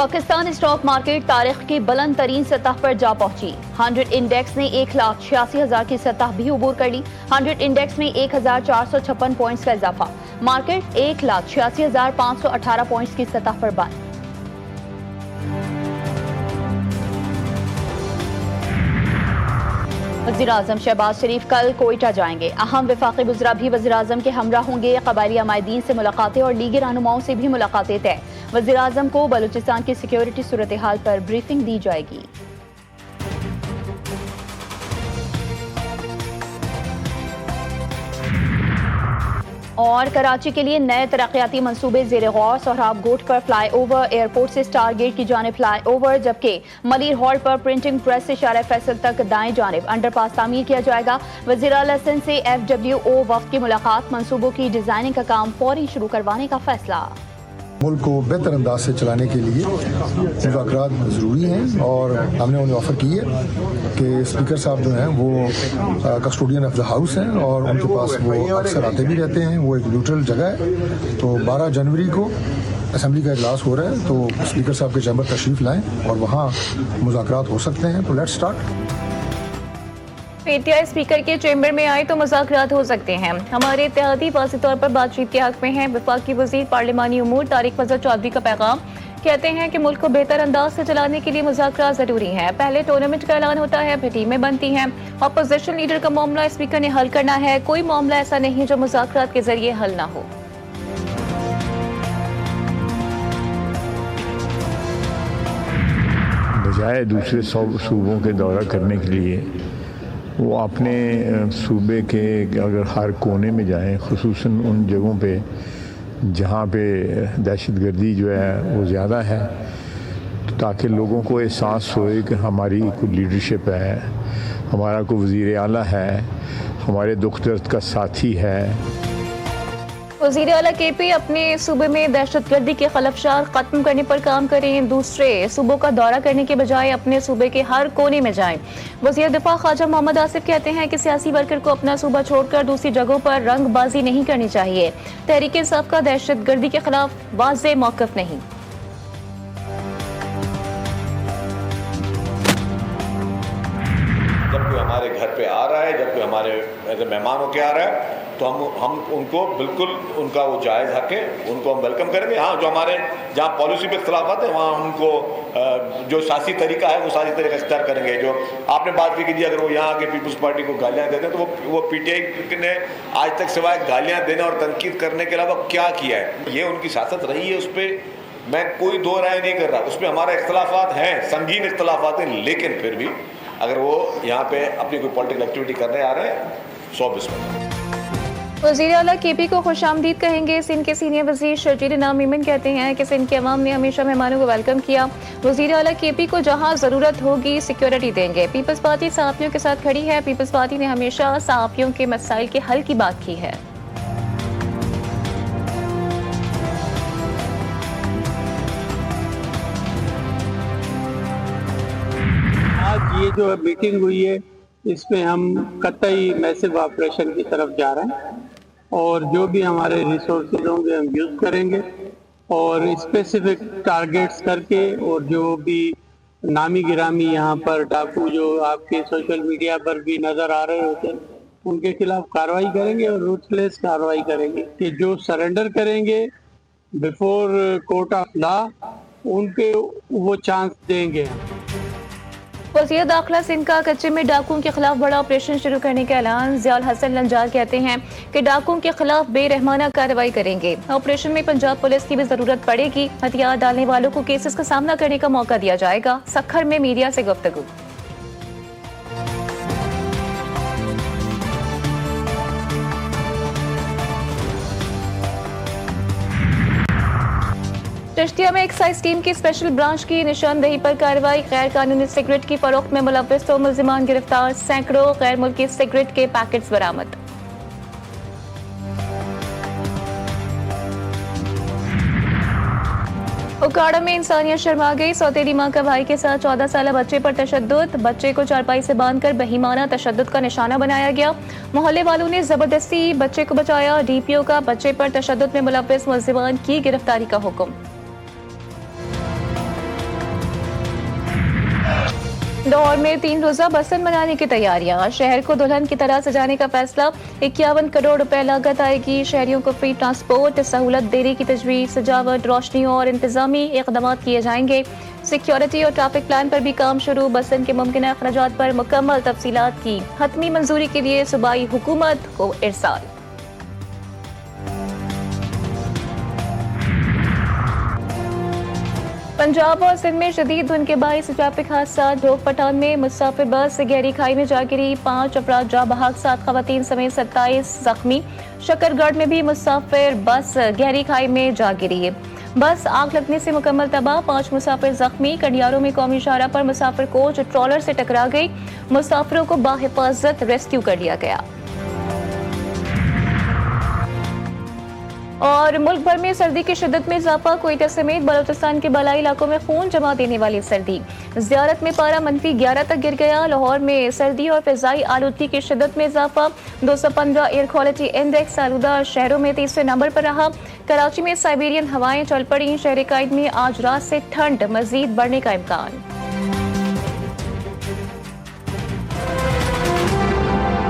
Pakistan stock market तारीख की बुलंद तरीन सतह पर जा पहुंची। 100 इंडेक्स ने 1,86,000 की सतह भी उबूर कर ली। 100 इंडेक्स में 1,456 पॉइंट्स का इजाफा। मार्केट 1,86,518 पॉइंट्स की सतह पर बंद। वज़ीर-ए-आज़म शहबाज शरीफ कल कोयटा जाएंगे। अहम वफाकी वज़रा भी वज़ीर-ए-आज़म के हमरा होंगे। कबायली अमायदीन से मुलाकातें और लीगी रहनुमाओं से भी मुलाकातें तय। वज़ीर-ए-आज़म को बलूचिस्तान की सिक्योरिटी सूरत हाल पर ब्रीफिंग दी जाएगी। और कराची के लिए नए तरक्याती मंसूबे ज़ेरे गौर। सोहराब गोट पर फ्लाई ओवर, एयरपोर्ट से स्टार गेट की जानिब फ्लाई ओवर, जबकि मलिर हॉल पर प्रिंटिंग प्रेस से शारा फैसल तक दाएं जानिब अंडरपास तामीर किया जाएगा। वज़ीर आला सिंध से FWO वफ्द की मुलाकात। मंसूबों की डिजाइनिंग का काम फौरी शुरू करवाने का फैसला। मुल्क को बेहतर अंदाज से चलाने के लिए मुज़ाकरात ज़रूरी हैं और हमने उन्हें ऑफ़र की है कि स्पीकर साहब जो हैं वो कस्टोडियन ऑफ द हाउस हैं और उनके पास वो अक्सर आते भी रहते हैं। वो एक न्यूट्रल जगह है। तो 12 जनवरी को असम्बली का इजलास हो रहा है, तो स्पीकर साहब के चैम्बर तशरीफ़ लाएँ और वहाँ मुज़ाकरात हो सकते हैं। तो लेट्स स्टार्ट। PTI स्पीकर के चेंबर में आए तो मुज़ाकरात हो सकते हैं। हमारे इत्तेहादी वाज़ेह तौर पर बातचीत के हक में है। वफाकी वज़ीर पार्लिमानी उमूर तारिक फजल चौधरी का पैगाम। कहते हैं कि मुल्क को बेहतर अंदाज से चलाने के लिए मुज़ाकरात जरूरी है। पहले टूर्नामेंट का ऐलान होता है, फिर टीमें बनती हैं। अपोजिशन लीडर का मामला स्पीकर ने हल करना है। कोई मामला ऐसा नहीं जो मुज़ाकरात के जरिए हल ना हो। बजाय दूसरे सूबों के दौरा करने के लिए वो अपने सूबे के अगर हर कोने में जाएं, खुसूसन उन जगहों पे जहाँ पे दहशतगर्दी जो है वो ज़्यादा है, ताकि लोगों को एहसास होए कि हमारी कोई लीडरशिप है, हमारा कोई वज़ीर आला है, हमारे दुख दर्द का साथी है। वज़ीर आला KP अपने सूबे में दहशतगर्दी के खलफशार खत्म करने पर काम करें। दूसरे सूबों का दौरा करने के बजाय अपने सूबे के हर कोने में जाएं। वज़ीर दिफा ख्वाजा मोहम्मद आसिफ कहते हैं कि सियासी वर्कर को अपना सूबा छोड़कर दूसरी जगहों पर रंगबाजी नहीं करनी चाहिए। तहरीक इंसाफ का दहशतगर्दी के खिलाफ वाज़ेह मौक़िफ़ नहीं। जब कोई हमारे घर पे आ रहा है, जब कोई हमारे ऐसे मेहमान होके आ रहा है, तो हम उनको बिल्कुल उनका वो जायज़ हक है, उनको हम वेलकम करेंगे। हाँ, जो हमारे जहाँ पॉलिसी पे इख्तलाफात है वहाँ उनको जो सियासी तरीका है वो सियासी तरीका इख्तियार करेंगे। जो आपने बात की कि अगर वो यहाँ आके पीपल्स पार्टी को गालियाँ देते हैं, तो वो PTI ने आज तक सिवाय गालियाँ देने और तनकीद करने के अलावा क्या किया है? ये उनकी सियासत रही है, उस पर मैं कोई दो राय नहीं कर रहा। उस पर हमारे इख्तलाफात हैं, संगीन इख्तलाफात हैं, लेकिन फिर भी अगर वो यहाँ पे अपनी कोई पॉलिटिकल एक्टिविटी करने आ रहे हैं, 100%। वज़ीर आला KP को खुशामदीद कहेंगे। सिंध के सीनियर वज़ीर शर्जील इनाम मीमन कहते हैं कि सिंध के अवाम ने हमेशा मेहमानों को वेलकम किया। वज़ीर आला KP को जहां ज़रूरत होगी सिक्योरिटी देंगे। पीपल्स पार्टी सहाफ़ियों के साथ खड़ी है। पीपल्स पार्टी ने हमेशा सहाफ़ियों के मसाइल के हल की बात की है। आज ये जो मीटिंग हुई है, इसमें हम कतई मैसिव ऑपरेशन की तरफ जा रहे हैं और जो भी हमारे रिसोर्सेज होंगे हम यूज़ करेंगे और स्पेसिफिक टारगेट्स करके, और जो भी नामी गिरामी यहाँ पर डाकू जो आपके सोशल मीडिया पर भी नज़र आ रहे होते हैं, उनके खिलाफ कार्रवाई करेंगे और रूथलेस कार्रवाई करेंगे कि जो सरेंडर करेंगे बिफोर कोर्ट ऑफ लॉ, उनके वो चांस देंगे। वज़ीर दाखिला सिंध का कच्चे में डाकुओं के खिलाफ बड़ा ऑपरेशन शुरू करने का ऐलान। ज़ियाउल हसन लंजार कहते हैं कि डाकुओं के खिलाफ बेरहमाना कार्रवाई करेंगे। ऑपरेशन में पंजाब पुलिस की भी जरूरत पड़ेगी। हथियार डालने वालों को केसेस का सामना करने का मौका दिया जाएगा। सखर में मीडिया से गुफ्तगू। चिश्तिया में एक्साइज टीम की स्पेशल ब्रांच की निशानदेही पर कार्रवाई। गैर कानूनी सिगरेट की फरोख्त में मुलव्वस 2 मुल्जिमान गिरफ्तार। सैकड़ों गैर मुल्की सिगरेट के पैकेट्स बरामद। उकाड़ा में इंसानियत शर्मा गई। सौतेली मां का भाई के साथ 14 साल बच्चे पर तशद्दुद। बच्चे को चारपाई से बांधकर बहीमाना तशद्दुद का निशाना बनाया गया। मोहल्ले वालों ने जबरदस्ती बच्चे को बचाया। DPO का बच्चे पर तशद्दुद में मुलव्वस मुल्जिमान की गिरफ्तारी का हुक्म। लाहौर में 3 रोजा बसंत मनाने की तैयारियां। शहर को दुल्हन की तरह सजाने का फैसला। 51 करोड़ रुपए लागत आएगी। शहरियों को फ्री ट्रांसपोर्ट सहूलत देने की तजवीज। सजावट, रोशनी और इंतजामी इकदाम किए जाएंगे। सिक्योरिटी और ट्रैफिक प्लान पर भी काम शुरू। बसंत के मुमकिन अखराजात पर मुकम्मल तफसीलात की हतमी मंजूरी के लिए सूबाई हुकूमत को इरसाल। पंजाब और सिंध में शदीद धुंध के बाइस ट्रैफिक हादसा। ढोक पठान में मुसाफिर बस गहरी खाई में जा गिरी। 5 अफराद जा बहक, 7 खवातीन समेत 27 जख्मी। शकरगढ़ में भी मुसाफिर बस गहरी खाई में जा गिरी। बस आग लगने से मुकम्मल तबाह। 5 मुसाफिर जख्मी। कंडियारों में कौमी शाहरा पर मुसाफिर कोच ट्रॉलर से टकरा गई। मुसाफिरों को बाहिफाजत रेस्क्यू कर लिया गया। और मुल्क भर में सर्दी की शिद्दत में इजाफा। कोयटा समेत बलोचिस्तान के बलाई इलाकों में खून जमा देने वाली सर्दी। ज़ियारत में पारा -11 तक गिर गया। लाहौर में सर्दी और फिजाई आलूदगी की शिद्दत में इजाफा। 215 एयर क्वालिटी इंडेक्स आलूदा शहरों में 30वें नंबर पर रहा। कराची में साइबेरियन हवाएं चल पड़ी। शहर कायद में आज रात से ठंड मजीद बढ़ने का इम्कान।